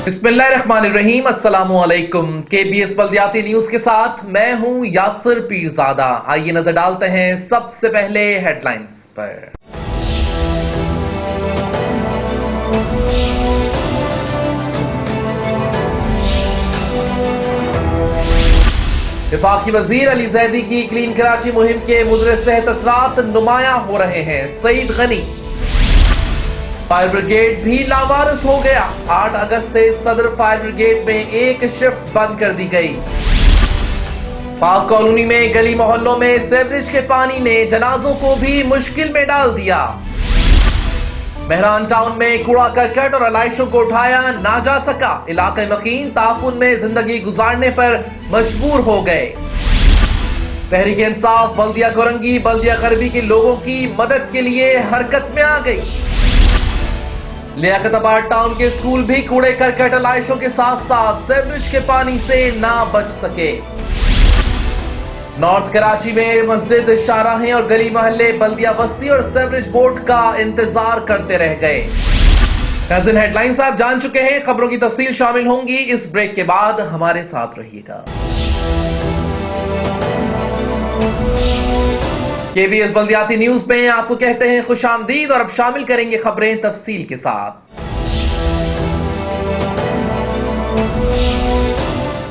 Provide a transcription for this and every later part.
बिस्मिल्लाहिर्रहमानिर्रहीम, अस्सलाम वालेकुम। KBS बल्दियाती न्यूज के साथ मैं हूं यासिर पीरजादा। आइए नजर डालते हैं सबसे पहले हेडलाइंस पर। वफाकी वजीर अली जैदी की क्लीन कराची मुहिम के मुज़र सेहत असरात नुमायां हो रहे हैं। सईद गनी, फायर ब्रिगेड भी लावारिस हो गया। 8 अगस्त से सदर फायर ब्रिगेड में एक शिफ्ट बंद कर दी गई। पाक कॉलोनी में गली मोहल्लों में सीवरेज के पानी ने जनाजों को भी मुश्किल में डाल दिया। मेहरान टाउन में कूड़ा करकट और अलाइशों को उठाया ना जा सका। इलाके मकीन ताफुन में जिंदगी गुजारने पर मजबूर हो गए। तहरीक इंसाफ बल्दिया कोरंगी बल्दिया गरबी के लोगों की मदद के लिए हरकत में आ गई। लियाकताबाद टाउन के स्कूल भी कूड़े करकट अलाइशों के साथ साथ सीवरेज के पानी से ना बच सके। नॉर्थ कराची में मस्जिद, शाहराहें और गली मोहल्ले बल्दिया बस्ती और सीवरेज बोर्ड का इंतजार करते रह गए। नाज़रीन, हेडलाइंस आप जान चुके हैं। खबरों की तफसील शामिल होंगी इस ब्रेक के बाद। हमारे साथ रहिएगा। KBS बल्दियाती न्यूज में आपको कहते हैं खुशामदीद और अब शामिल करेंगे खबरें तफसील के साथ।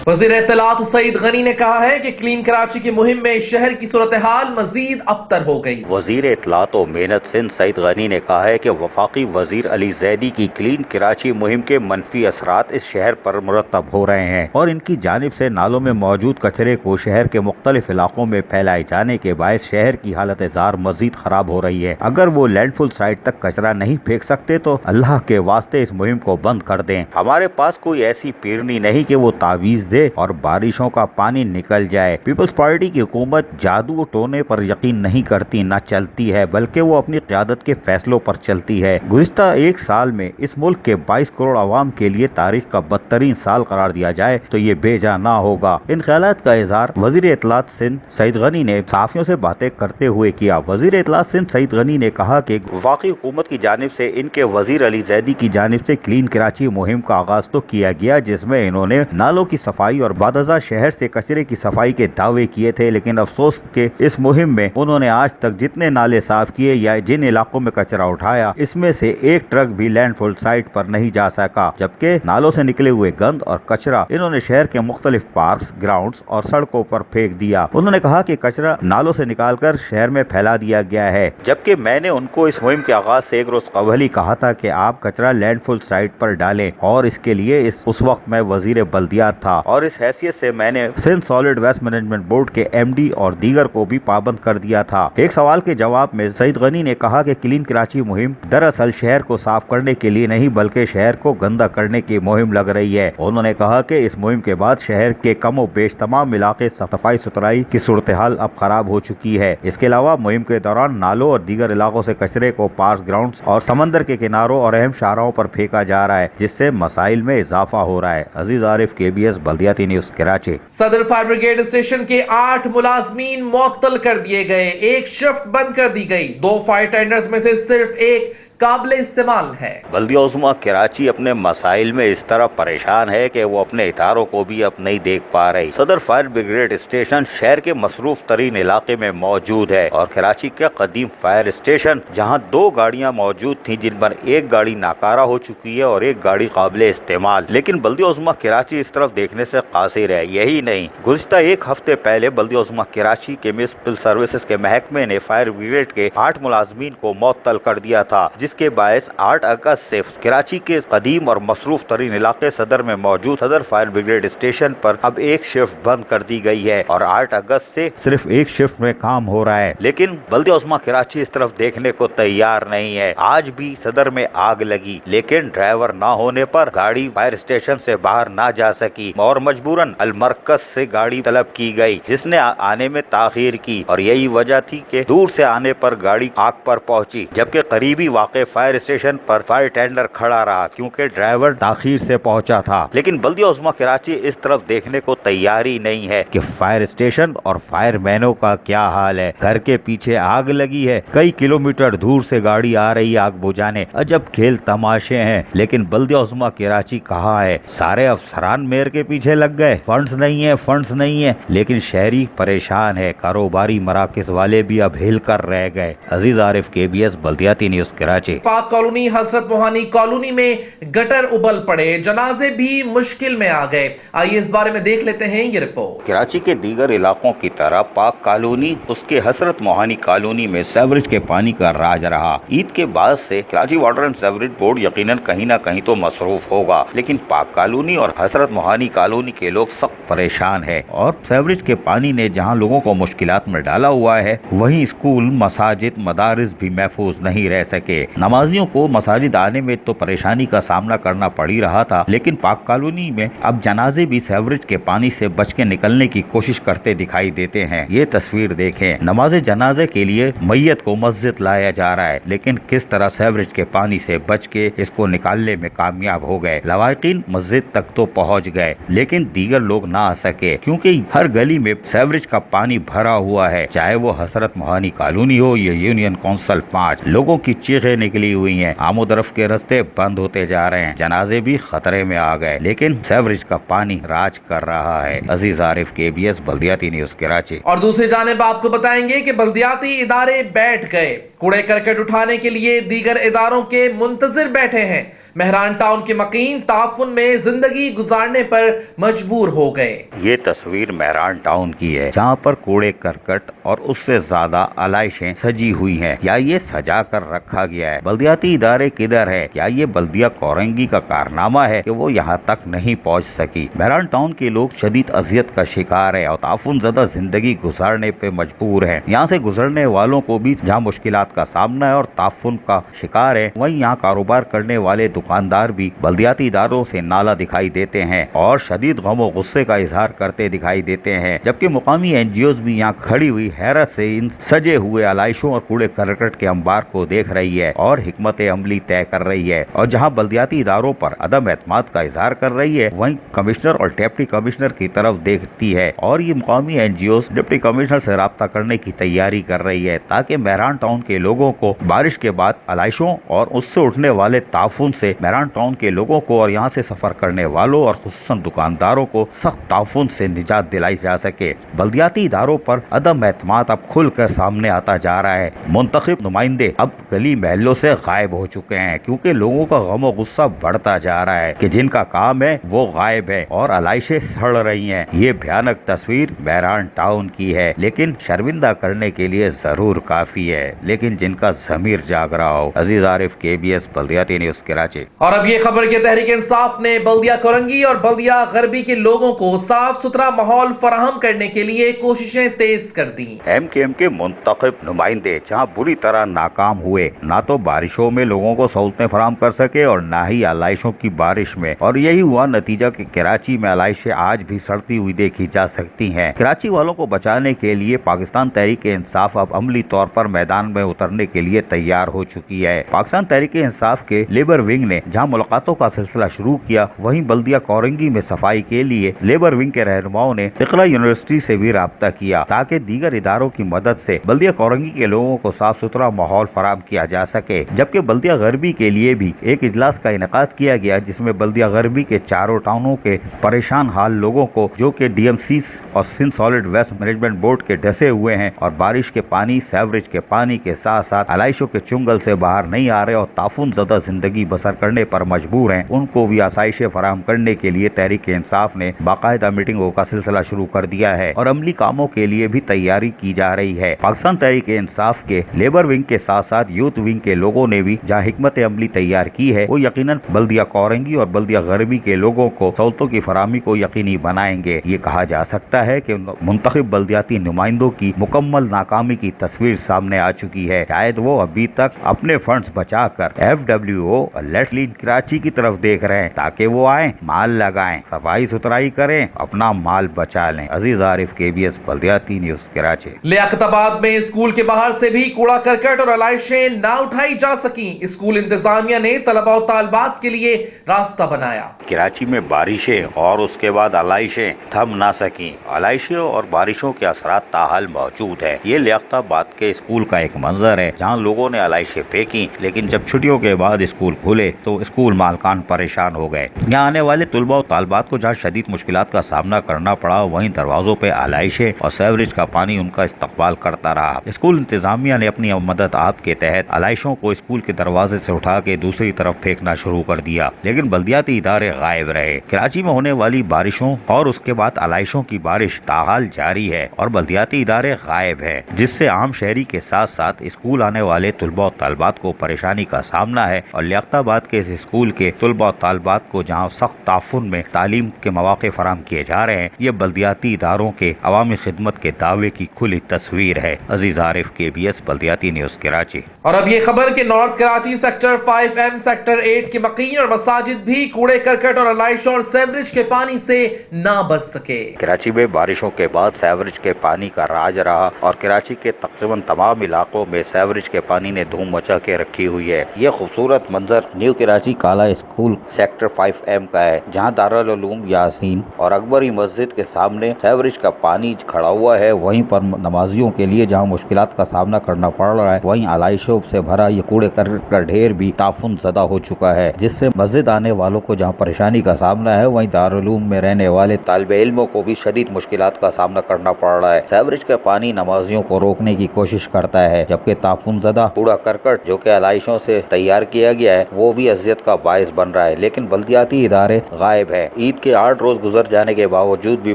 वज़ीर इत्तलात सईद गनी ने कहा है कि क्लीन कराची की मुहिम में शहर की सूरत हाल मजीद अबतर हो गई। वज़ीर इत्तलात और मेहनत सिंध सईद गनी ने कहा है कि वफाकी वज़ीर अली जैदी की क्लीन कराची मुहिम के मनफी असरात इस शहर पर मुरतब हो रहे हैं और इनकी जानिब से नालों में मौजूद कचरे को शहर के मुख्तलिफ इलाकों में फैलाए जाने के बायस शहर की हालत जार मजीद खराब हो रही है। अगर वो लैंडफुल साइट तक कचरा नहीं फेंक सकते तो अल्लाह के वास्ते इस मुहिम को बंद कर दें। हमारे पास कोई ऐसी पीरनी नहीं कि वो तावीज दे और बारिशों का पानी निकल जाए। पीपल्स पार्टी की हुकूमत जादू टोने पर यकीन नहीं करती, न चलती है, बल्कि वो अपनी क़यादत के फैसलों पर चलती है। गुज़िश्ता एक साल में इस मुल्क के 22 करोड़ आवाम के लिए तारीख का बदतरीन साल करार दिया जाए तो ये बेजा ना होगा। इन ख्यालात का इज़हार वज़ीर इत्तलात सिंध सईद गनी ने सहाफ़ियों से बातें करते हुए किया। वज़ीर इत्तलात सिंध सईद गनी ने कहा कि वफाकी हुकूमत की जानिब से इनके वज़ीर अली जैदी की जानिब से क्लीन कराची मुहिम का आगाज तो किया गया, जिसमें इन्होंने नालों की सफाई और बादजा शहर से कचरे की सफाई के दावे किए थे, लेकिन अफसोस के इस मुहिम में उन्होंने आज तक जितने नाले साफ किए या जिन इलाकों में कचरा उठाया, इसमें से एक ट्रक भी लैंडफुल साइट पर नहीं जा सका। जबकि नालों से निकले हुए गंद और कचरा इन्होंने शहर के मुख्तलिफ पार्क्स, ग्राउंड्स और सड़कों पर फेंक दिया। उन्होंने कहा कि कचरा नालों से निकालकर शहर में फैला दिया गया है, जबकि मैंने उनको इस मुहिम के आगाज से एक रोज कबल ही कहा था कि आप कचरा लैंडफुल साइट पर डालें, और इसके लिए उस वक्त मैं वजीर बल्दियात था और इस हैसियत से मैंने Sindh solid waste management board के MD और दीगर को भी पाबंद कर दिया था। एक सवाल के जवाब में सईद गनी ने कहा कि क्लीन कराची मुहिम दरअसल शहर को साफ करने के लिए नहीं बल्कि शहर को गंदा करने की मुहिम लग रही है। उन्होंने कहा कि इस मुहिम के बाद शहर के कमो बेश तमाम इलाके सफाई सुथराई की सूरत हाल अब खराब हो चुकी है। इसके अलावा मुहिम के दौरान नालों और दीगर इलाकों से कचरे को पार्क, ग्राउंड और समंदर के किनारों और अहम शाहराहों पर फेंका जा रहा है, जिससे मसाइल में इजाफा हो रहा है। अजीज आरिफ, KBS बल्दियाती न्यूज कराची। सदर फायर ब्रिगेड स्टेशन के 8 मुलाजमीन मुअत्तल कर दिए गए। एक शिफ्ट बंद कर दी गई। 2 फायर टेंडर्स में से सिर्फ एक काबिल इस्तेमाल है। बल्दिया उज़्मा कराची अपने मसाइल में इस तरह परेशान है कि वो अपने इदारों को भी अब नहीं देख पा रही। सदर फायर ब्रिगेड स्टेशन शहर के मसरूफ तरीन इलाके में मौजूद है और कराची का कदीम फायर स्टेशन जहां 2 गाड़ियां मौजूद थी, जिन पर एक गाड़ी नाकारा हो चुकी है और एक गाड़ी काबिल इस्तेमाल। लेकिन बल्दिया उज़्मा कराची इस तरफ देखने से कासिर है। यही नहीं, गुज़िश्ता एक हफ्ते पहले बल्दिया उज़्मा कराची के म्युनिसिपल सर्विसेज के महकमे ने फायर ब्रिगेड के 8 मुलाजमीन को मुअत्तल कर दिया था, जिसके बायस 8 अगस्त से कराची के कदीम और मसरूफ तरीन इलाके सदर में मौजूद सदर फायर ब्रिगेड स्टेशन पर अब एक शिफ्ट बंद कर दी गई है और 8 अगस्त से सिर्फ एक शिफ्ट में काम हो रहा है। लेकिन बल्दिया उज़्मा कराची इस तरफ देखने को तैयार नहीं है। आज भी सदर में आग लगी, लेकिन ड्राइवर न होने पर गाड़ी फायर स्टेशन से बाहर ना जा सकी और मजबूरन अलमरकज से गाड़ी तलब की गई, जिसने आने में ताखीर की और यही वजह थी कि दूर से आने पर गाड़ी आग पर पहुंची, जबकि करीबी वाक़ वाक़े फायर स्टेशन पर फायर टेंडर खड़ा रहा क्योंकि ड्राइवर ताखीर से पहुंचा था। लेकिन बल्दिया उज़्मा कराची इस तरफ देखने को तैयार ही नहीं है कि फायर स्टेशन और फायरमैनों का क्या हाल है। घर के पीछे आग लगी है, कई किलोमीटर दूर से गाड़ी आ रही आग बुझाने। अजब खेल तमाशे हैं। लेकिन बल्दिया उज़्मा कराची कहाँ है? सारे अफसरान मेयर के पीछे लग गए, फंड्स नहीं है। लेकिन शहरी परेशान है, कारोबारी मराकज वाले भी अब हिल कर रह गए। अजीज आरिफ, KBS बल्दियाती न्यूज कराची। पाक कॉलोनी हजरत मोहानी कॉलोनी में गटर उबल पड़े, जनाजे भी मुश्किल में आ गए। आइए इस बारे में देख लेते हैं ये रिपोर्ट। कराची के दीगर इलाकों की तरह पाक कॉलोनी उसके हजरत मोहानी कॉलोनी में सीवरेज के पानी का राज रहा। ईद के बाद से Karachi water and sewerage board यकीनन कहीं न कहीं तो मसरूफ होगा, लेकिन पाक कॉलोनी और हजरत मोहानी कॉलोनी के लोग सख्त परेशान है। और सीवरेज के पानी ने जहां लोगों को मुश्किलात में डाला हुआ है, वहीं स्कूल, मसाजिद, मदारिस भी महफूज नहीं रह सके। नमाजियों को मसाजिद आने में तो परेशानी का सामना करना पड़ ही रहा था, लेकिन पाक कॉलोनी में अब जनाजे भी सीवरेज के पानी से बच के निकलने की कोशिश करते दिखाई देते हैं। ये तस्वीर देखें, नमाज जनाजे के लिए मैयत को मस्जिद लाया जा रहा है, लेकिन किस तरह सीवरेज के पानी से बच के इसको निकालने में कामयाब हो गए। लवाकिन मस्जिद तक तो पहुँच गए, लेकिन दीगर लोग ना आ सके क्योंकि हर गली में सीवरेज का पानी भरा हुआ है, चाहे वो हजरत मोहानी कॉलोनी हो या यूनियन काउंसिल 5। लोगों की चीखें निकली हुई हैं, आमोदरफ के रास्ते बंद होते जा रहे हैं, जनाजे भी खतरे में आ गए, लेकिन सीवरेज का पानी राज कर रहा है। अजीज आरिफ, KBS बल्दियाती न्यूज कराची। और दूसरी जानिब आपको बताएंगे कि बल्दियाती इदारे बैठ गए, कूड़े करकट उठाने के लिए दीगर इदारों के मुंतजिर बैठे हैं। मेहरान टाउन के मकीन ताफुन में जिंदगी गुजारने पर मजबूर हो गए। ये तस्वीर मेहरान टाउन की है, जहाँ पर कूड़े करकट और उससे ज्यादा आलाइशें सजी हुई हैं, या ये सजा कर रखा गया है। बल्दियाती इदारे किधर है? क्या ये बल्दिया कोरंगी का कारनामा है कि वो यहाँ तक नहीं पहुँच सकी? मेहरान टाउन के लोग शदीद अजियत का शिकार है और ताफुन ज़दा जिंदगी गुजारने पे मजबूर है। यहाँ से गुजरने वालों को भी जहाँ मुश्किलात का सामना है और ताफुन का शिकार है, वहीं यहाँ कारोबार करने वाले दुकानदार भी बल्दियाती इदारों से नाला दिखाई देते हैं और शदीद गम और गुस्से का इजहार करते दिखाई देते हैं। जबकि मुकामी NGOs भी यहाँ खड़ी हुई हैरत से इन सजे हुए आलाइशों और कूड़े करकट के अंबार को देख रही है और हिकमत अमली तय कर रही है। और जहाँ बल्दियाती इदारों पर अदम एतमाद का इजहार कर रही है, वहीं कमिश्नर और डिप्टी कमिश्नर की तरफ देखती है और ये मुकामी NGOs डिप्टी कमिश्नर से राब्ता करने की तैयारी कर रही है ताकि मेहरान टाउन के लोगों को बारिश के बाद आलाइशों और उससे उठने वाले ताफुन से मेहरान टाउन के लोगों को और यहाँ से सफर करने वालों और खुसूसन दुकानदारों को सख्त ताफुन से निजात दिलाई जा सके। बल्दियाती इदारों पर अदम एतमाद अब खुलकर सामने आता जा रहा है। मुंतखब नुमाइंदे अब गली महलों से गायब हो चुके हैं क्योंकि लोगों का गम और गुस्सा बढ़ता जा रहा है कि जिनका काम है वो गायब है और आलाइशें सड़ रही हैं। ये भयानक तस्वीर मेहरान टाउन की है, लेकिन शर्मिंदा करने के लिए जरूर काफी है, लेकिन जिनका ज़मीर जाग रहा हो। अजीज आरिफ, KBS बल्दियाती न्यूज कराची। और अब ये खबर कि तहरीक इंसाफ ने बल्दिया कोरंगी और बल्दिया गरबी के लोगों को साफ सुथरा माहौल फराहम करने के लिए कोशिशें तेज कर दी। MKM के मुंतखब नुमाइंदे जहां बुरी तरह नाकाम हुए, ना तो बारिशों में लोगों को सहूलतें फराहम कर सके और ना ही आलाइशों की बारिश में, और यही हुआ नतीजा कि कराची में आलाइशें आज भी सड़ती हुई देखी जा सकती हैं। कराची वालों को बचाने के लिए पाकिस्तान तहरीक इंसाफ अब अमली तौर पर मैदान में उतरने के लिए तैयार हो चुकी है। पाकिस्तान तहरीक इंसाफ के लेबर विंग ने जहां मुलाकातों का सिलसिला शुरू किया, वहीं बल्दिया कोरंगी में सफाई के लिए लेबर विंग के रहनुमाओं ने इकरा यूनिवर्सिटी से भी राब्ता किया ताकि दीगर इदारों की मदद से बल्दिया कोरंगी के लोगों को साफ सुथरा माहौल फराहम किया जा सके। जबकि बल्दिया गरबी के लिए भी एक इजलास का इनेकाद किया गया जिसमें बल्दिया गरबी के चारों टाउनों के परेशान हाल लोगों को, जो कि DMC और Sindh solid waste management board के डसे हुए हैं और बारिश के पानी, सीवरेज के पानी के साथ साथ आलाइशों के चुंगल से बाहर नहीं आ रहे और ताफुन ज़दा जिंदगी बसर करने पर मजबूर हैं, उनको भी आसाइशें फराहम करने के लिए तहरीक इंसाफ ने बाकायदा मीटिंगों का सिलसिला शुरू कर दिया है और अमली कामों के लिए भी तैयारी की जा रही है। पाकिस्तान तहरीक इंसाफ के लेबर विंग के साथ साथ यूथ विंग के लोगों ने भी जहां हिकमत अमली तैयार की है, वो यकीनन बल्दिया कोरंगी और बल्दिया गरबी के लोगों को सहूलतों की फराहमी को यकीनी बनाएंगे। ये कहा जा सकता है कि मुंतखब बल्दियाती नुमाइंदों की मुकम्मल नाकामी की तस्वीर सामने आ चुकी है। है। शायद वो अभी तक अपने फंड्स बचा कर FWO और लेट्स क्लीन कराची की तरफ देख रहे हैं ताकि वो आए, माल लगाएं, सफाई सुथराई करें, अपना माल बचा लें। अजीज आरिफ, KBS बल्दियाती न्यूज कराची। लियाकताबाद में स्कूल के बाहर से भी कूड़ा करकट और आलाइशें ना उठाई जा सकी। स्कूल इंतजामिया ने तलबा और तालबात के लिए रास्ता बनाया। कराची में बारिशें और उसके बाद आलाइशें थम ना सकी। आलाइशें और बारिशों के असरात ताहाल मौजूद है। ये लियाकताबाद के स्कूल का एक मंजर है जहाँ लोगों ने आलाइशें फेंकी, लेकिन जब छुट्टियों के बाद स्कूल खुले तो स्कूल मालकान परेशान हो गए। यहाँ आने वाले तुलबा और तालबात को जहाँ शदीद मुश्किलात का सामना करना पड़ा, वहीं दरवाजों पे आलाइशें और सेवरेज का पानी उनका इस्तकबाल करता रहा। स्कूल इंतजामिया ने अपनी मदद आप के तहत आलाइशों को स्कूल के दरवाजे से उठा के दूसरी तरफ फेंकना शुरू कर दिया, लेकिन बल्दियाती इदारे गायब रहे। कराची में होने वाली बारिशों और उसके बाद आलाइशों की बारिश ताहाल जारी है और बल्दियाती इदारे गायब है, जिससे आम शहरी के साथ साथ स्कूल आने वाले तुलबा और तालबात को परेशानी का सामना है। और लियाकताबाद के इस स्कूल के तुलबा और तालबात को जहाँ सख्त ताफुन में तालीम के मौके फराहम किए जा रहे हैं, ये बल्दियाती इदारों के अवामी खिदमत के दावे की खुली तस्वीर है। अजीज आरिफ, KBS बल्दियाती न्यूज कराची। और अब ये खबर कि north Karachi sector 5M sector 8 के मकीन और मसाजिद भी कूड़े करकट और आलाइशों और सेवरेज के पानी से ना बच सके। कराची में बारिशों के बाद सेवरेज के पानी का राज रहा और कराची के तकरीबन तमाम इलाकों में सेवरेज के पानी ने धूम मचा के रखी हुई है। ये खूबसूरत मंजर न्यू कराची काला स्कूल सेक्टर 5M का है, जहाँ दारुल उलूम यासीन और अकबरी मस्जिद के सामने सेवरेज का पानी खड़ा हुआ है। वहीं पर नमाजियों के लिए जहाँ मुश्किलात का सामना करना पड़ रहा है, वहीं आलाइशों से भरा ये कूड़े करकट का ढेर भी ताफुन ज़दा हो चुका है, जिससे मस्जिद आने वालों को जहाँ परेशानी का सामना है, वहीं दारुल उलूम में रहने वाले तालिबे इल्मों को भी शदीद मुश्किलात का सामना करना पड़ रहा है। सेवरेज का पानी नमाजियों को रोकने की कोशिश करता है, जबकि ताफुन ज़दा कूड़ा करकट जो कि आलाइशों से तैयार किया गया है वो भी अजियत का बायस बन रहा है। लेकिन बल्दियाती इदारे गायब है। ईद के 8 रोज गुजर जाने के बावजूद भी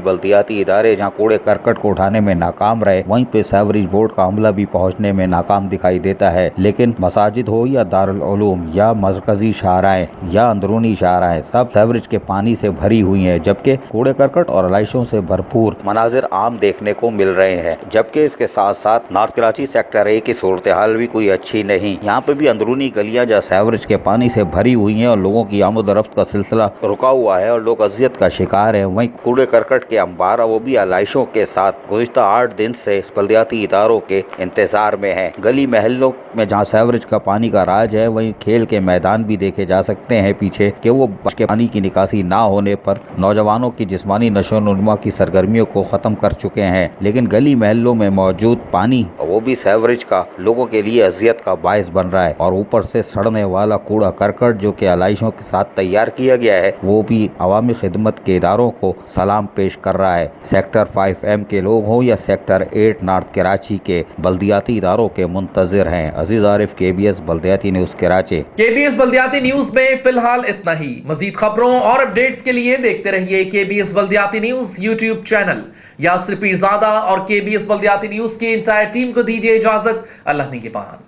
बल्दियाती इदारे जहाँ कूड़े करकट को उठाने में नाकाम रहे, वहीं पे सेवरेज बोर्ड का अमला भी पहुँचने में नाकाम दिखाई देता है। लेकिन मसाजिद हो या दारुल उलूम या मरकजी शाहराएं या अंदरूनी शाहराएं, सब सेवरेज के पानी से भरी हुई हैं, जबकि कूड़े करकट और आलाइशों से भरपूर मनाजिर आम देखने को मिल रहे हैं। जबकि इसके साथ साथ नॉर्थ कराची सेक्टर 1 की सूरत हाल भी कोई अच्छी नहीं। यहाँ पे भी अंदरूनी गलियां जहाँ सेवरेज के पानी से भरी हुई हैं और लोगों की आमद-ओ-रफ्त का सिलसिला रुका हुआ है और लोग अजियत का शिकार है। वहीं कूड़े करकट के अंबार वो भी आलाइशों के साथ गुज़िश्ता 8 दिन से बल्दियाती इदारों के इंतजार में है। गली महलों में जहाँ सेवरेज का पानी का राज है, वहीं खेल के मैदान भी देखे जा सकते हैं पीछे कि वो के पानी की निकासी ना होने पर नौजवानों की जिस्मानी नशो-नुमा की सरगर्मियों को खत्म कर चुके हैं। लेकिन गली महलों में मौजूद पानी वो भी सेवरेज का लोगों के लिए अजियत का बायस बन रहा है और ऊपर से सड़ने वाला कूड़ा करकट जो कि आलाइशों के साथ तैयार किया गया है, वो भी अवामी खिदमत के इदारों को सलाम पेश कर रहा है। सेक्टर 5M के लोग हों या सेक्टर 8 नॉर्थ कराची के बल्दियाती इदारों के मुंतजिर हैं। अजीज आरिफ, KBS बल्दियाती न्यूज कराची। KBS बल्दियाती न्यूज में फिलहाल इतना ही। मजीद खबरों और अपडेट्स के लिए देखते रहिए KBS बल्दियाती news YouTube channel. Yasir Pirzada और KBS बल्दियाती न्यूज की इंटायर टीम को दीजिए इजाजत। अल्लाह निगहबान।